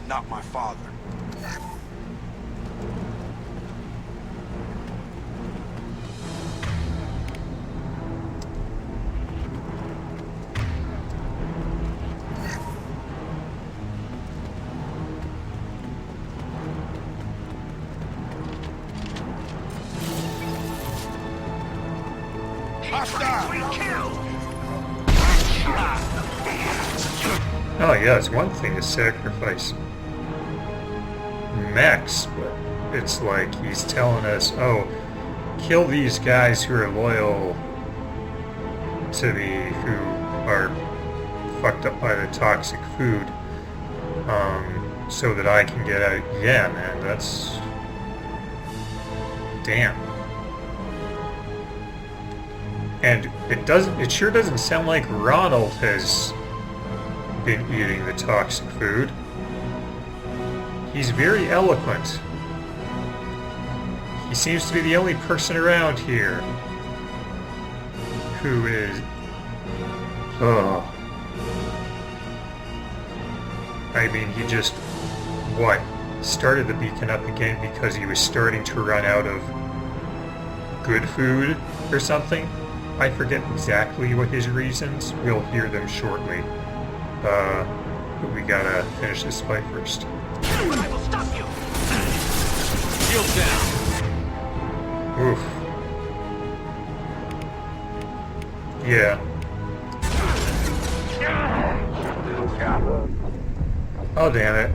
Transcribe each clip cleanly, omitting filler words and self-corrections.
not my father. Oh yeah, it's one thing to sacrifice Max, but it's like he's telling us, oh, kill these guys who are loyal to me, who are fucked up by the toxic food, so that I can get out. Yeah, man, that's... damn. And it sure doesn't sound like Ronald has been eating the toxic food. He's very eloquent. He seems to be the only person around here who is... oh. I mean, he just... what? Started the beacon up again because he was starting to run out of good food or something? I forget exactly what his reasons. We'll hear them shortly. But we gotta finish this fight first. I will stop you! Shield down! Oof. Yeah. Oh, damn it.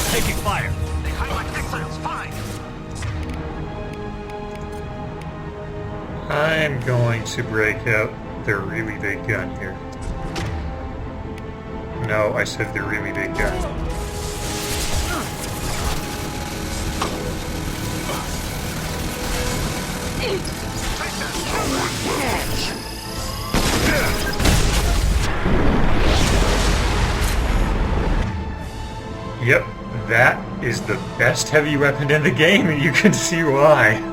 Taking fire! They highlight exiles, fine! I'm going to break out their really big gun here. No, I said the really big gun. Yep, that is the best heavy weapon in the game, and you can see why.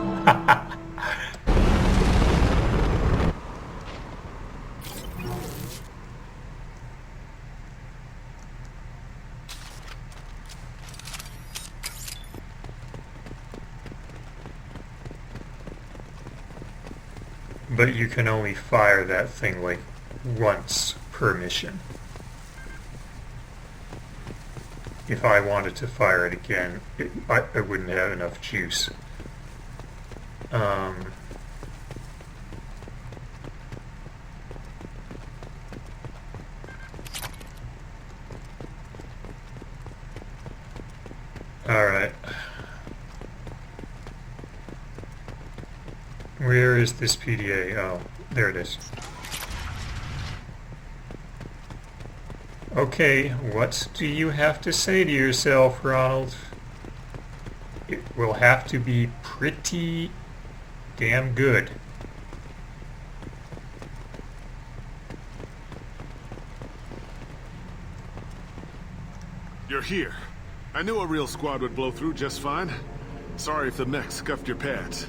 But you can only fire that thing like once per mission. If I wanted to fire it again, I wouldn't have enough juice. Alright. Where is this PDA? Oh, there it is. Okay, what do you have to say to yourself, Ronald? It will have to be pretty damn good. You're here. I knew a real squad would blow through just fine. Sorry if the mech scuffed your pads.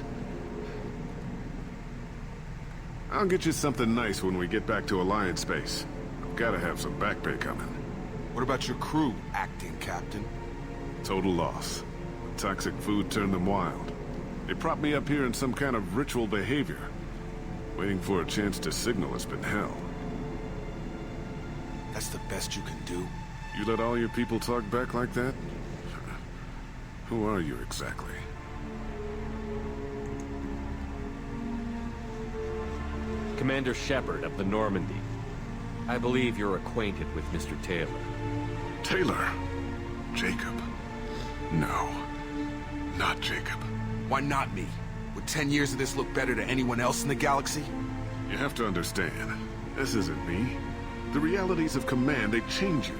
I'll get you something nice when we get back to Alliance Base. Gotta have some back pay coming. What about your crew, acting captain? Total loss. Toxic food turned them wild. They propped me up here in some kind of ritual behavior. Waiting for a chance to signal has been hell. That's the best you can do? You let all your people talk back like that? Who are you exactly? Commander Shepard of the Normandy. I believe you're acquainted with Mr. Taylor. Taylor? Jacob? No. Not Jacob. Why not me? Would 10 years of this look better to anyone else in the galaxy? You have to understand, this isn't me. The realities of command, they change you.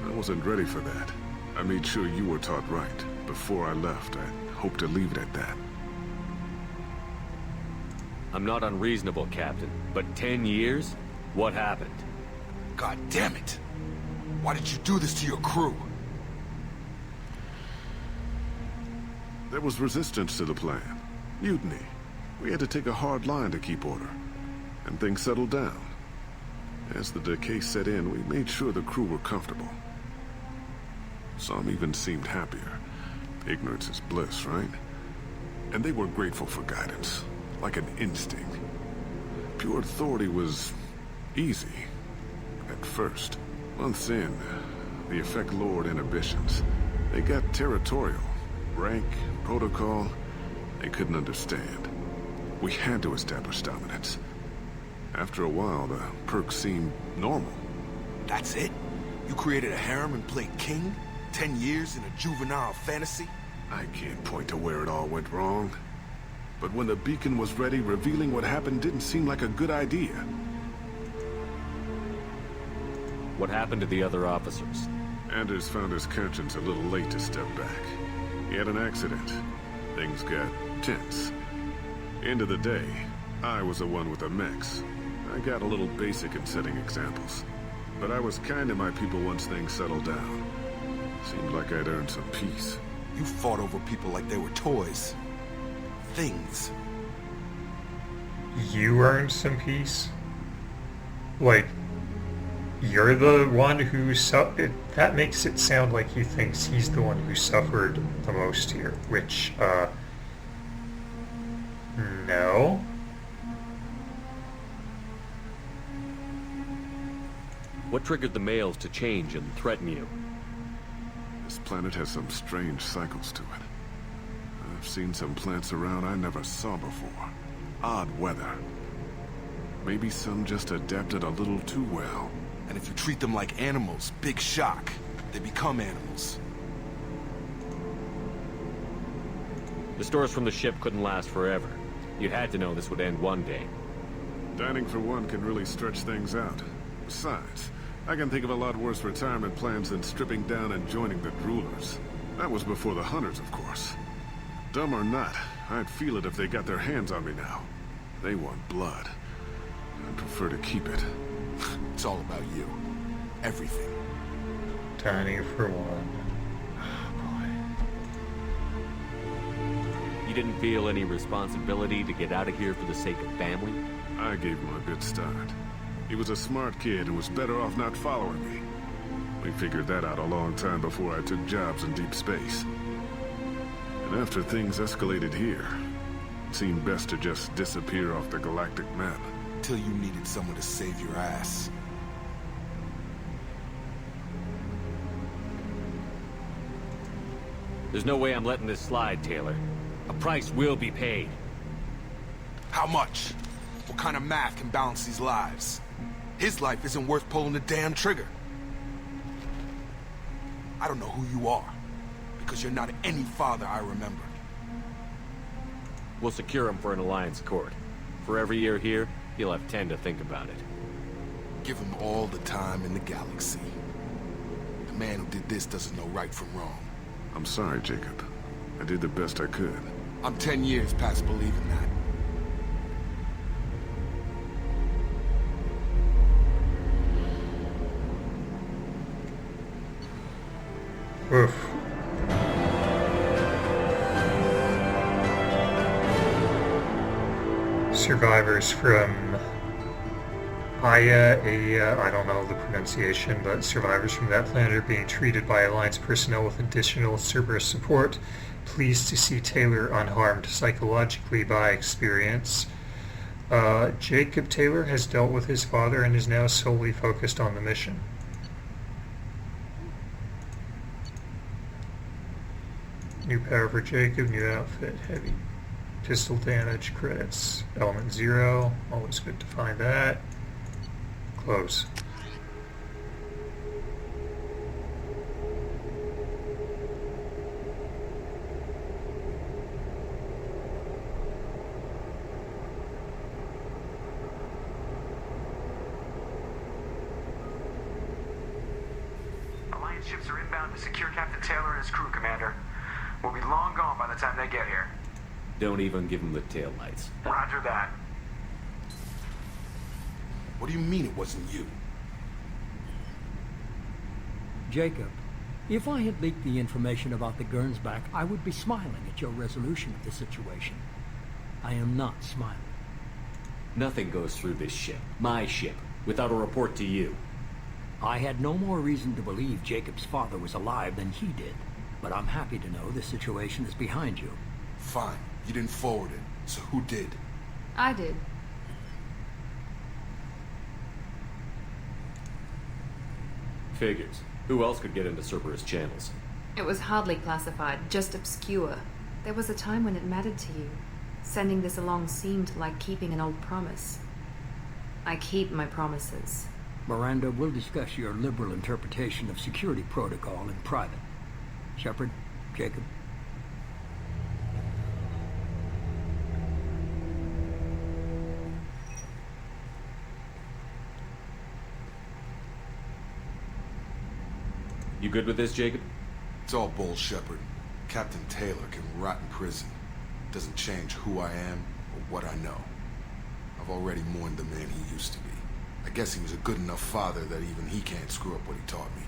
I wasn't ready for that. I made sure you were taught right. Before I left, I hoped to leave it at that. I'm not unreasonable, Captain, but 10 years? What happened? God damn it! Why did you do this to your crew? There was resistance to the plan. Mutiny. We had to take a hard line to keep order. And things settled down. As the decay set in, we made sure the crew were comfortable. Some even seemed happier. Ignorance is bliss, right? And they were grateful for guidance, like an instinct. Pure authority was easy, at first. Months in, the effect lowered inhibitions. They got territorial. Rank, protocol, they couldn't understand. We had to establish dominance. After a while, the perks seemed normal. That's it? You created a harem and played king? 10 years in a juvenile fantasy? I can't point to where it all went wrong. But when the beacon was ready, revealing what happened didn't seem like a good idea. What happened to the other officers? Anders found his conscience a little late to step back. He had an accident. Things got tense. End of the day, I was the one with the mechs. I got a little basic in setting examples. But I was kind to my people once things settled down. Seemed like I'd earned some peace. You fought over people like they were toys. Things. You earned some peace? Like, you're the one who suffered? That makes it sound like he thinks he's the one who suffered the most here, which, no. What triggered the males to change and threaten you? This planet has some strange cycles to it. I've seen some plants around I never saw before. Odd weather. Maybe some just adapted a little too well. And if you treat them like animals, big shock. They become animals. The stores from the ship couldn't last forever. You had to know this would end one day. Dining for one can really stretch things out. Besides, I can think of a lot worse retirement plans than stripping down and joining the Droolers. That was before the Hunters, of course. Dumb or not, I'd feel it if they got their hands on me now. They want blood. I'd prefer to keep it. It's all about you. Everything. Dining for one. You didn't feel any responsibility to get out of here for the sake of family? I gave him a good start. He was a smart kid and was better off not following me. We figured that out a long time before I took jobs in deep space. And after things escalated here, it seemed best to just disappear off the galactic map. Till you needed someone to save your ass. There's no way I'm letting this slide, Taylor. A price will be paid. How much? What kind of math can balance these lives? His life isn't worth pulling the damn trigger. I don't know who you are, because you're not any father I remember. We'll secure him for an Alliance court. For every year here, he'll have 10 to think about it. Give him all the time in the galaxy. The man who did this doesn't know right from wrong. I'm sorry, Jacob. I did the best I could. I'm 10 years past believing that. Oof. Survivors from Aya, I don't know the pronunciation, but survivors from that planet are being treated by Alliance personnel with additional Cerberus support. Pleased to see Taylor unharmed psychologically by experience. Jacob Taylor has dealt with his father and is now solely focused on the mission. New power for Jacob, new outfit, heavy pistol damage, credits, element 0, always good to find that. Close. Alliance Allied ships are inbound to secure Captain Taylor and his crew, Commander. We'll be long gone by the time they get here. Don't even give him the taillights. Roger that. What do you mean it wasn't you? Jacob, if I had leaked the information about the Gernsback, I would be smiling at your resolution of the situation. I am not smiling. Nothing goes through this ship, my ship, without a report to you. I had no more reason to believe Jacob's father was alive than he did, but I'm happy to know the situation is behind you. Fine. You didn't forward it. So who did? I did. Figures. Who else could get into Cerberus channels? It was hardly classified, just obscure. There was a time when it mattered to you. Sending this along seemed like keeping an old promise. I keep my promises. Miranda, we'll discuss your liberal interpretation of security protocol in private. Shepard, Jacob. You good with this, Jacob? It's all bull, Shepard. Captain Taylor can rot in prison. Doesn't change who I am or what I know. I've already mourned the man he used to be. I guess he was a good enough father that even he can't screw up what he taught me.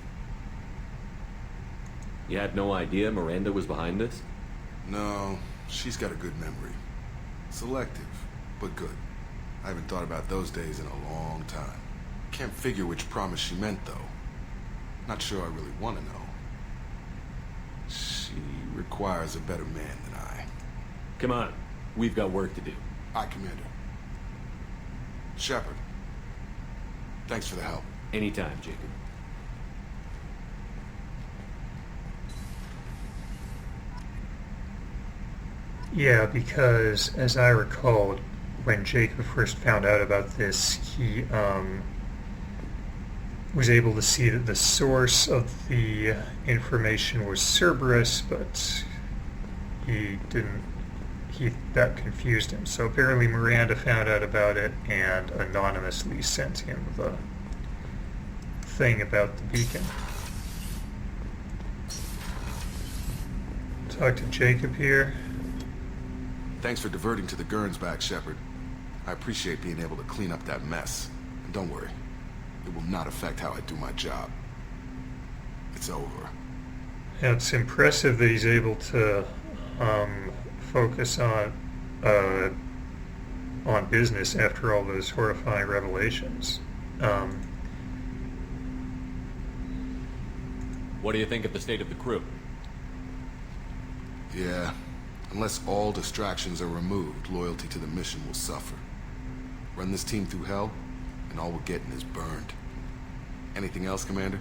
You had no idea Miranda was behind this? No, she's got a good memory. Selective, but good. I haven't thought about those days in a long time. Can't figure which promise she meant, though. Not sure I really want to know. She requires a better man than I. Come on, we've got work to do. Aye, Commander. Shepard. Thanks for the help. Anytime, Jacob. Yeah, because as I recall, when Jacob first found out about this, he was able to see that the source of the information was Cerberus, but that confused him. So apparently Miranda found out about it and anonymously sent him the thing about the beacon. Talk to Jacob here. Thanks for diverting to the Gernsback, Shepard. I appreciate being able to clean up that mess. And don't worry, it will not affect how I do my job. It's over. Yeah, it's impressive that he's able to focus on business after all those horrifying revelations. What do you think of the state of the crew? Yeah, unless all distractions are removed, loyalty to the mission will suffer. Run this team through hell, and all we're getting is burned. Anything else, Commander?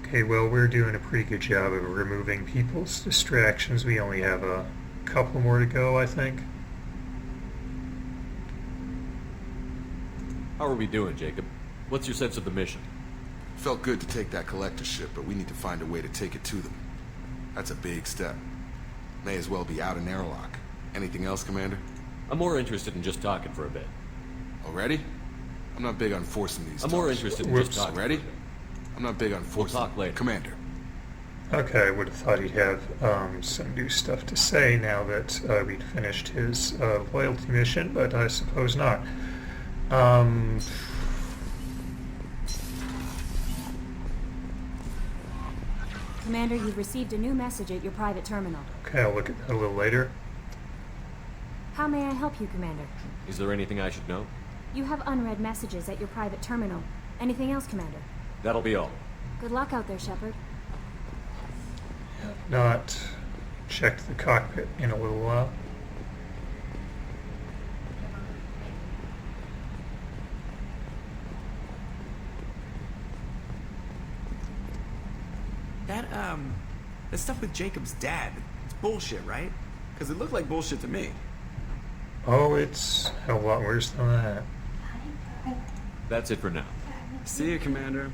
Okay, well, we're doing a pretty good job of removing people's distractions. We only have a couple more to go, I think. How are we doing, Jacob? What's your sense of the mission? Felt good to take that collector ship, but we need to find a way to take it to them. That's a big step. May as well be out in airlock. Anything else, Commander? I'm more interested in just talking for a bit. Already? I'm not big on forcing these I'm more talks. interested in Whoops. just talking. Already? I'm not big on forcing. talk later. Commander. Okay, I would have thought he'd have some new stuff to say now that we'd finished his loyalty mission, but I suppose not. Commander, you've received a new message at your private terminal. Okay, I'll look at that a little later. How may I help you, Commander? Is there anything I should know? You have unread messages at your private terminal. Anything else, Commander? That'll be all. Good luck out there, Shepard. Not checked the cockpit in a little while. That stuff with Jacob's dad, it's bullshit, right? Because it looked like bullshit to me. Oh, it's a lot worse than that. That's it for now. See you, Commander.